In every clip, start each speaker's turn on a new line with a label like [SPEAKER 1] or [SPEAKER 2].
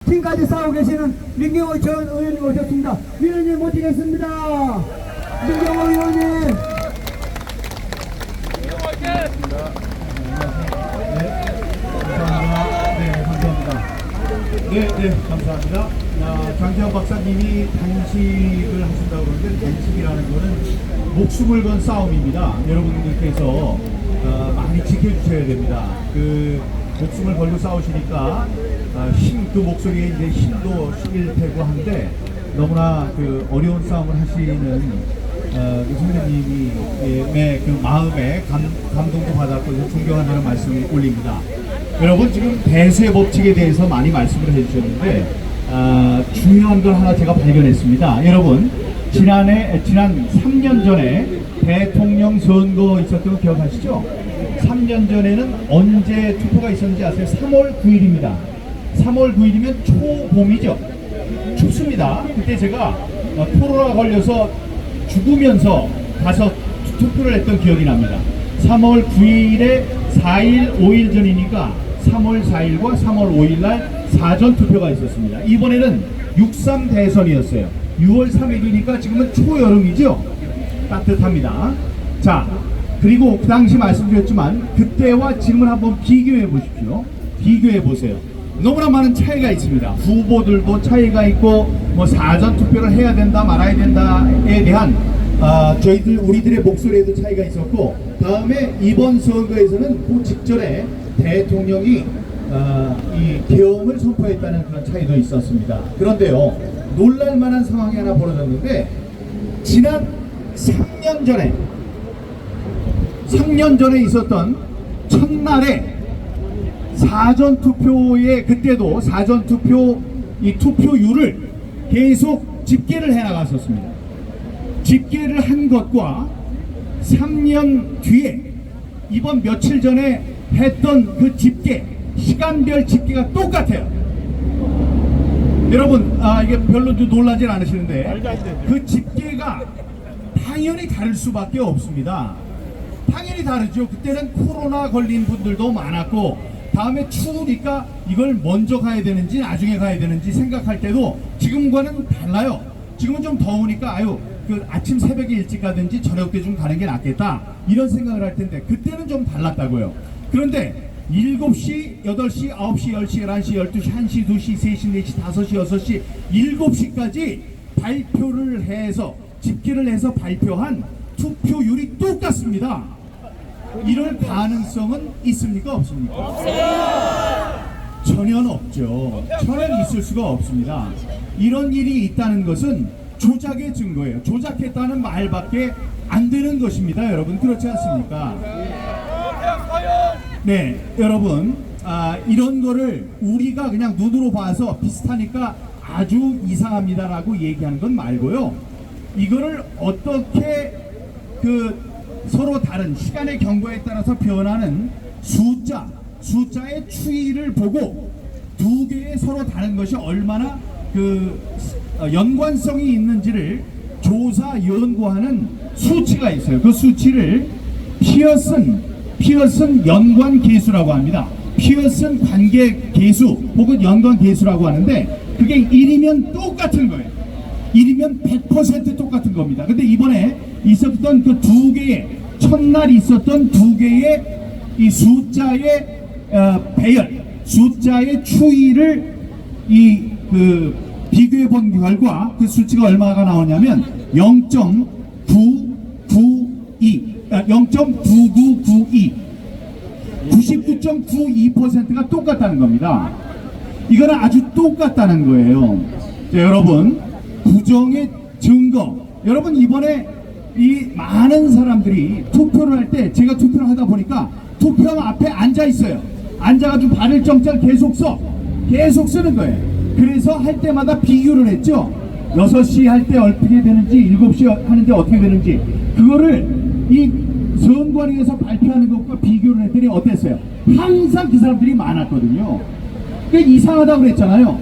[SPEAKER 1] 지금까지 싸우고 계시는 민경호 전 의원님 오셨습니다. 위원님 모시겠습니다. 민경호 의원님.
[SPEAKER 2] 네, 감사합니다. 장태현 박사님이 단식을 하신다고 그러는데, 단식이라는 거는 목숨을 건 싸움입니다. 여러분들께서 많이 지켜주셔야 됩니다. 그 목숨을 걸고 싸우시니까 그 목소리에 이제 힘도 실릴 테고 한데, 너무나 그 어려운 싸움을 하시는 그 선생님의 그 마음에 감동도 받았고 존경한다는 말씀을 올립니다. 여러분, 지금 대세 법칙에 대해서 많이 말씀을 해주셨는데, 중요한 걸 하나 제가 발견했습니다. 여러분, 지난 3년 전에 대통령 선거 있었던 거 기억하시죠? 3년 전에는 언제 투표가 있었는지 아세요? 3월 9일입니다. 3월 9일이면 초봄이죠. 춥습니다. 그때 제가 코로나 걸려서 죽으면서 가서 투표를 했던 기억이 납니다. 3월 9일에 4일, 5일 전이니까 3월 4일과 3월 5일 날 사전 투표가 있었습니다. 이번에는 6.3 대선이었어요. 6월 3일이니까 지금은 초여름이죠. 따뜻합니다. 자, 그리고 그 당시 말씀드렸지만 그때와 지금을 한번 비교해 보십시오. 비교해 보세요. 너무나 많은 차이가 있습니다. 후보들도 차이가 있고, 뭐 사전 투표를 해야 된다 말아야 된다에 대한 우리들의 목소리에도 차이가 있었고, 다음에 이번 선거에서는 그 직전에 대통령이 이 계엄을 선포했다는 그런 차이도 있었습니다. 그런데요, 놀랄만한 상황이 하나 벌어졌는데, 지난 3년 전에 있었던 첫날에 사전투표에, 그때도 사전투표 이 투표율을 계속 집계를 해나갔었습니다. 집계를 한 것과 3년 뒤에 이번 며칠 전에 했던 그 집계, 시간별 집계가 똑같아요. 여러분, 이게 별로 놀라진 않으시는데, 그 집계가 당연히 다를 수밖에 없습니다. 당연히 다르죠. 그때는 코로나 걸린 분들도 많았고, 다음에 추우니까 이걸 먼저 가야 되는지 나중에 가야 되는지 생각할 때도 지금과는 달라요. 지금은 좀 더우니까 그 아침 새벽에 일찍 가든지 저녁 때 좀 가는 게 낫겠다, 이런 생각을 할 텐데, 그때는 좀 달랐다고요. 그런데 7시, 8시, 9시, 10시, 11시, 12시, 1시, 2시, 3시, 4시, 5시, 6시, 7시까지 발표를 해서, 집계를 해서 발표한 투표율이 똑같습니다. 이럴 가능성은 있습니까? 없습니까? 없어요. 전혀 없죠. 전혀 있을 수가 없습니다. 이런 일이 있다는 것은 조작의 증거예요. 조작했다는 말밖에 안 되는 것입니다. 여러분, 그렇지 않습니까? 네, 여러분, 이런 거를 우리가 그냥 눈으로 봐서 비슷하니까 아주 이상합니다라고 얘기하는 건 말고요. 이거를 어떻게 서로 다른 시간의 경과에 따라서 변하는 숫자의 추이를 보고, 두 개의 서로 다른 것이 얼마나 연관성이 있는지를 조사 연구하는 수치가 있어요. 그 수치를 피어슨 연관 계수라고 합니다. 피어슨 관계 계수 혹은 연관 계수라고 하는데, 그게 1이면 똑같은 거예요. 1이면 100% 똑같은 겁니다. 근데 이번에 있었던 그 두 개의, 첫날 있었던 두 개의 이 숫자의 배열, 숫자의 추이를 비교해 본 결과 그 수치가 얼마가 나오냐면 0.9992, 99.92%가 똑같다는 겁니다. 이거는 아주 똑같다는 거예요. 자, 여러분, 부정의 증거. 여러분, 이번에 이 많은 사람들이 투표를 할 때, 제가 투표를 하다 보니까 투표함 앞에 앉아 있어요. 앉아가지고 발을 정찰 계속 쓰는 거예요. 그래서 할 때마다 비교를 했죠. 6시 할 때 어떻게 되는지, 7시 하는데 어떻게 되는지, 그거를 이 선관위에서 발표하는 것과 비교를 했더니 어땠어요? 항상 그 사람들이 많았거든요. 그게 이상하다고 그랬잖아요.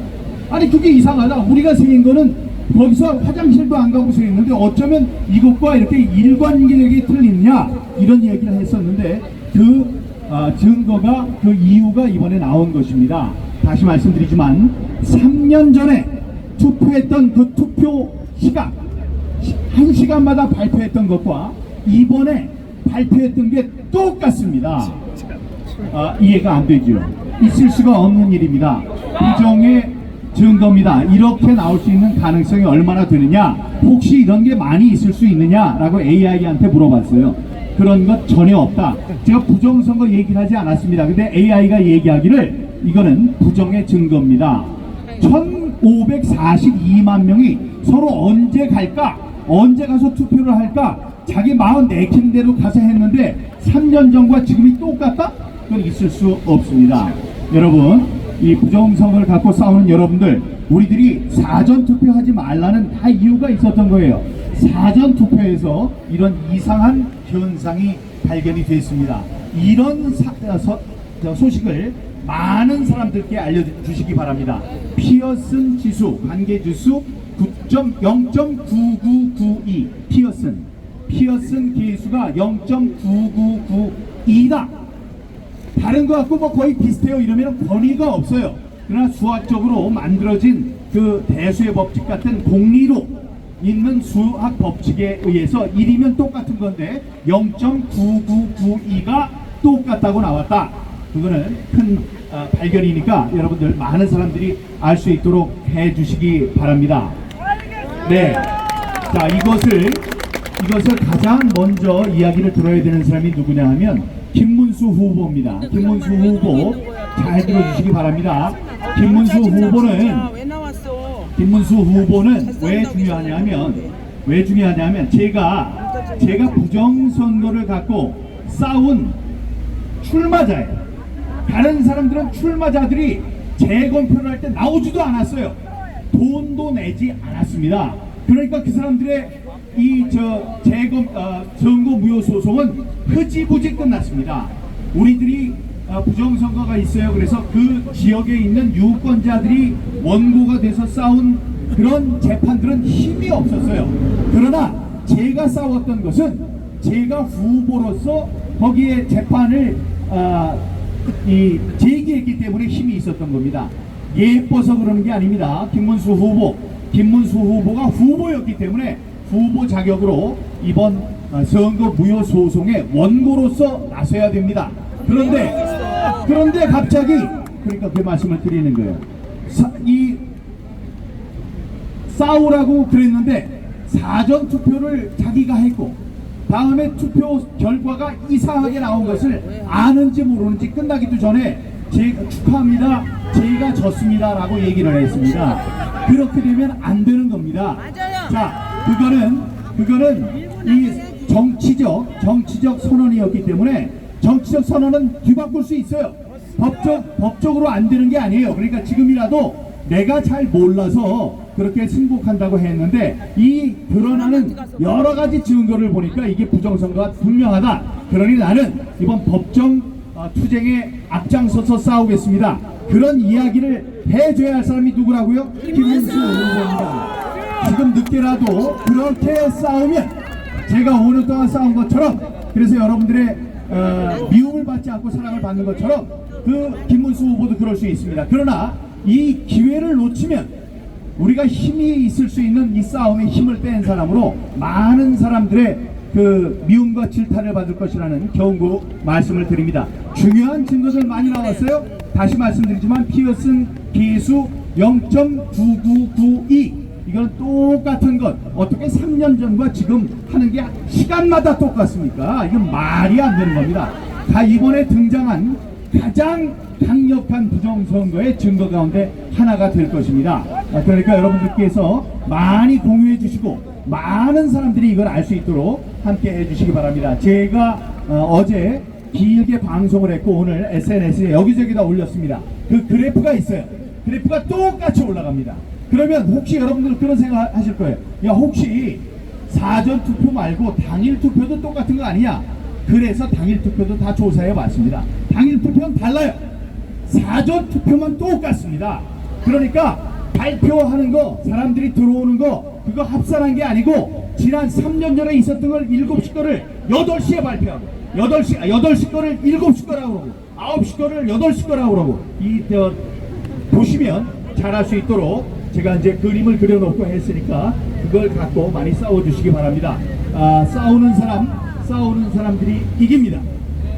[SPEAKER 2] 아니, 그게 이상하다. 우리가 생긴 거는 거기서 화장실도 안 가고 생겼는데 어쩌면 이것과 이렇게 일관력이 틀리느냐, 이런 얘기를 했었는데, 그 증거가, 그 이유가 이번에 나온 것입니다. 다시 말씀드리지만 3년 전에 투표했던 그 투표 시간 1시간마다 발표했던 것과 이번에 발표했던 게 똑같습니다. 이해가 안 되죠. 있을 수가 없는 일입니다. 부정의 증거입니다. 이렇게 나올 수 있는 가능성이 얼마나 되느냐, 혹시 이런 게 많이 있을 수 있느냐라고 AI한테 물어봤어요. 그런 것 전혀 없다. 제가 부정선거 얘기를 하지 않았습니다. 근데 AI가 얘기하기를 이거는 부정의 증거입니다. 1542만 명이 서로 언제 갈까, 언제 가서 투표를 할까, 자기 마음 내키는 대로 가서 했는데 3년 전과 지금이 똑같다? 그건 있을 수 없습니다. 여러분, 이 부정선거를 갖고 싸우는 여러분들, 우리들이 사전투표하지 말라는 다 이유가 있었던 거예요. 사전투표에서 이런 이상한 현상이 발견이 됐습니다. 이런 소식을 많은 사람들께 알려주시기 바랍니다. 피어슨 지수, 관계지수 0.9992. 피어슨 계수가 0.9992다. 다른 거 갖고 뭐 거의 비슷해요 이러면 권위가 없어요. 그러나 수학적으로 만들어진 그 대수의 법칙 같은 공리로 있는 수학 법칙에 의해서 1이면 똑같은 건데 0.9992가 똑같다고 나왔다. 그거는 큰 발견이니까 여러분들 많은 사람들이 알 수 있도록 해 주시기 바랍니다. 네. 자, 이것을 가장 먼저 이야기를 들어야 되는 사람이 누구냐 하면 김문수 후보입니다. 김문수 후보 잘 들어주시기 바랍니다. 김문수 후보는 왜 중요하냐면 제가 부정선거를 갖고 싸운 출마자예요. 다른 사람들은 출마자들이 재검표를 할 때 나오지도 않았어요. 돈도 내지 않았습니다. 그러니까 그 사람들의 선거 무효 소송은 흐지부지 끝났습니다. 우리들이 부정선거가 있어요. 그래서 그 지역에 있는 유권자들이 원고가 돼서 싸운 그런 재판들은 힘이 없었어요. 그러나 제가 싸웠던 것은 제가 후보로서 거기에 재판을 제기했기 때문에 힘이 있었던 겁니다. 예뻐서 그러는 게 아닙니다. 김문수 후보가 후보였기 때문에 후보 자격으로 이번 선거 무효 소송의 원고로서 나서야 됩니다. 그런데 갑자기, 그러니까 그 말씀을 드리는 거예요. 싸우라고 그랬는데 사전 투표를 자기가 했고 다음에 투표 결과가 이상하게 나온 것을 아는지 모르는지 끝나기도 전에 제가 축하합니다, 제가 졌습니다 라고 얘기를 했습니다. 그렇게 되면 안 되는 겁니다. 자, 그거는 이 정치적 선언이었기 때문에 정치적 선언은 뒤바꿀 수 있어요. 법적으로 안 되는 게 아니에요. 그러니까 지금이라도 내가 잘 몰라서 그렇게 승복한다고 했는데 이 드러나는 여러 가지 증거를 보니까 이게 부정선거가 분명하다. 그러니 나는 이번 법정 투쟁에 앞장서서 싸우겠습니다. 그런 이야기를 해줘야 할 사람이 누구라고요? 김문수 후보입니다. 지금 늦게라도 그렇게 싸우면 제가 5년 동안 싸운 것처럼, 그래서 여러분들의 미움을 받지 않고 사랑을 받는 것처럼 그 김문수 후보도 그럴 수 있습니다. 그러나 이 기회를 놓치면 우리가 힘이 있을 수 있는 이 싸움에 힘을 뺀 사람으로 많은 사람들의 그 미움과 질타를 받을 것이라는 경고 말씀을 드립니다. 중요한 증거들 많이 나왔어요. 다시 말씀드리지만 피어슨 계수 0.9992, 이건 똑같은 것. 어떻게 3년 전과 지금 하는 게 시간마다 똑같습니까? 이건 말이 안 되는 겁니다. 다 이번에 등장한 가장 강력한 부정선거의 증거 가운데 하나가 될 것입니다. 그러니까 여러분들께서 많이 공유해 주시고 많은 사람들이 이걸 알 수 있도록 함께 해 주시기 바랍니다. 제가 어제 길게 방송을 했고 오늘 SNS에 여기저기다 올렸습니다. 그 그래프가 있어요. 그래프가 똑같이 올라갑니다. 그러면 혹시 여러분들 그런 생각 하실 거예요. 야, 혹시 사전 투표 말고 당일 투표도 똑같은 거 아니냐? 그래서 당일 투표도 다 조사해 봤습니다. 당일 투표는 달라요. 사전 투표만 똑같습니다. 그러니까 발표하는 거, 사람들이 들어오는 거, 그거 합산한 게 아니고 지난 3년 전에 있었던 걸 7시 거를 8시에 발표하고 8시 거를 7시 거라고 그러고 9시 거를 8시 거라고 그러고 보시면 잘할 수 있도록 제가 이제 그림을 그려놓고 했으니까 그걸 갖고 많이 싸워주시기 바랍니다. 싸우는 사람들이 이깁니다.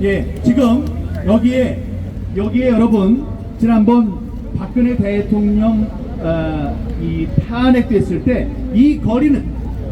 [SPEAKER 2] 예, 지금 여기에 여러분 지난번 박근혜 대통령 이 탄핵됐을 때 이 거리는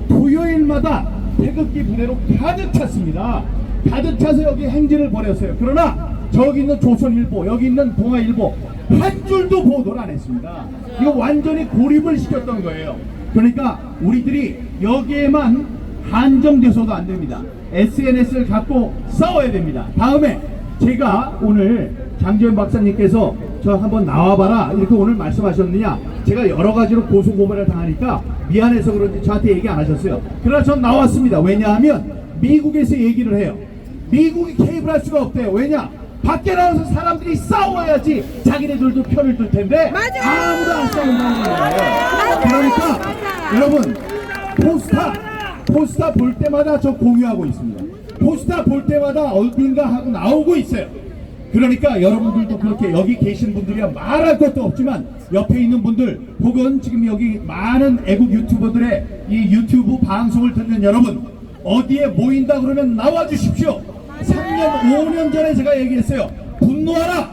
[SPEAKER 2] 토요일마다 태극기 부대로 가득 찼습니다. 가득 차서 여기 행진을 벌였어요. 그러나 저기 있는 조선일보, 여기 있는 동아일보 한 줄도 보도를 안 했습니다. 이거 완전히 고립을 시켰던 거예요. 그러니까 우리들이 여기에만 한정돼서도 안 됩니다. SNS를 갖고 싸워야 됩니다. 다음에 제가 오늘 장지현 박사님께서 저 한번 나와봐라 이렇게 오늘 말씀하셨느냐, 제가 여러 가지로 고소고발을 당하니까 미안해서 그런지 저한테 얘기 안 하셨어요. 그러나 전 나왔습니다. 왜냐하면 미국에서 얘기를 해요. 미국이 개입을 할 수가 없대요. 왜냐? 밖에 나와서 사람들이 싸워야지 자기네들도 편을 들 텐데 아무도 안 싸운다는 거예요. 그러니까 여러분 포스타 볼 때마다 저 공유하고 있습니다. 포스타 볼 때마다 어딘가 하고 나오고 있어요. 그러니까 여러분들도 그렇게 여기 계신 분들이야 말할 것도 없지만 옆에 있는 분들 혹은 지금 여기 많은 애국 유튜버들의 이 유튜브 방송을 듣는 여러분 어디에 모인다 그러면 나와 주십시오. 3년 5년 전에 제가 얘기했어요. 분노하라,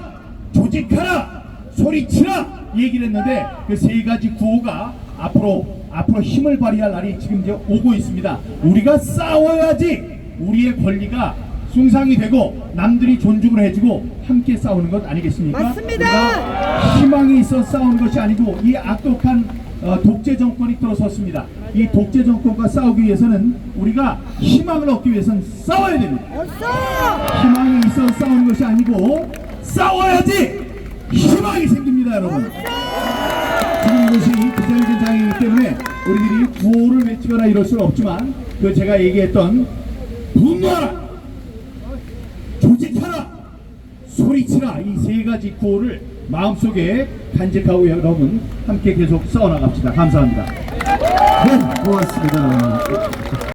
[SPEAKER 2] 조직하라, 소리치라 얘기를 했는데 그 세 가지 구호가 앞으로 힘을 발휘할 날이 지금 이제 오고 있습니다. 우리가 싸워야지 우리의 권리가 숭상이 되고 남들이 존중을 해주고 함께 싸우는 것 아니겠습니까?
[SPEAKER 3] 맞습니다.
[SPEAKER 2] 우리가 희망이 있어 싸우는 것이 아니고 이 악독한 독재 정권이 들어섰습니다. 이 독재 정권과 싸우기 위해서는 우리가 희망을 얻기 위해서는 싸워야 됩니다. 희망이 있어 싸우는 것이 아니고 싸워야지 희망이 생깁니다, 여러분. 지금 이것이 기자회견 장이기 때문에 우리들이 구호를 외치거나 이럴 수는 없지만 그 제가 얘기했던 분노하라, 조직하라, 소리치라 이 세 가지 구호를 마음속에 간직하고 여러분 함께 계속 싸워나갑시다. 감사합니다.
[SPEAKER 1] 네, 고맙습니다.